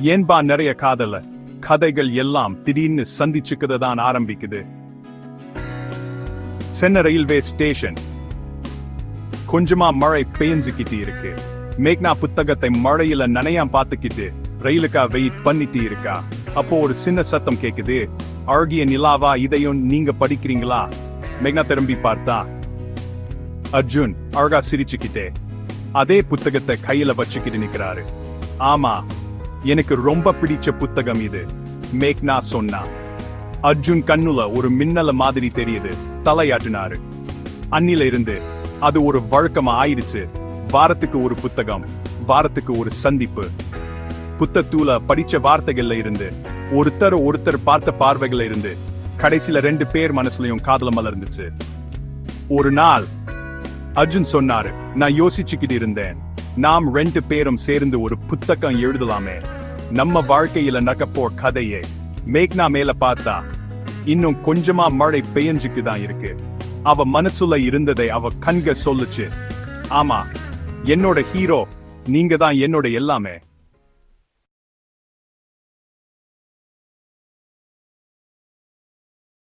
ஏன்பா நிறைய காதல கதைகள் எல்லாம் திடீர்னு சந்திச்சுக்கத தான் ஆரம்பிக்குது. Chennai railway station. கொஞ்சமா மழை பெய்ஞ்சுக்கிட்டு இருக்கு. மேக்னா புத்தகத்தை மழையில நனையாம பார்த்துக்கிட்டு ரயிலுக்கா வெயிட் பண்ணிட்டு இருக்கா. அப்போ ஒரு சின்ன சத்தம் கேக்குது. அழகிய நிலாவா, இதையும் நீங்க படிக்கிறீங்களா? மேக்னா திரும்பி பார்த்தா அர்ஜுன் அழகா சிரிச்சுக்கிட்டே அதே புத்தகத்தை கையில வச்சுக்கிட்டு நிக்கிறாரு. ஆமா, எனக்கு ரொம்ப பிடிச்ச புத்தகம் இது, மேக்னா சொன்னா. அர்ஜுன் கண்ணுல ஒரு மின்னல மாதிரி தெரியுது. தலையாட்டினாரு. அன்னில இருந்து அது ஒரு வழக்கமா ஆயிடுச்சு. வாரத்துக்கு ஒரு புத்தகம், வாரத்துக்கு ஒரு சந்திப்பு. புத்தகத்துல படிச்ச வார்த்தைகள்ல இருந்து, ஒருத்தர் பார்த்த பார்வைகள்ல இருந்து, கடைசியில 2 பேர் மனசுலயும் காதல மலர்ந்துச்சு. ஒரு நாள் அர்ஜுன் சொன்னாரு, நான் யோசிச்சுக்கிட்டு இருந்தேன், நாம் 2 பேரும் சேர்ந்து ஒரு புத்தகம் எழுதலாமே, நம்ம வாழ்க்கையில நடக்கப்போ கதையே. மேக்னா மேல பார்த்தா இன்னும் கொஞ்சமா மழை பெய்ஞ்சுக்கு தான் இருக்கு. அவ மனசுல இருந்ததை அவ கண்க சொல்லுச்சு. ஆமா, என்னோட ஹீரோ நீங்க தான், என்னோட எல்லாமே.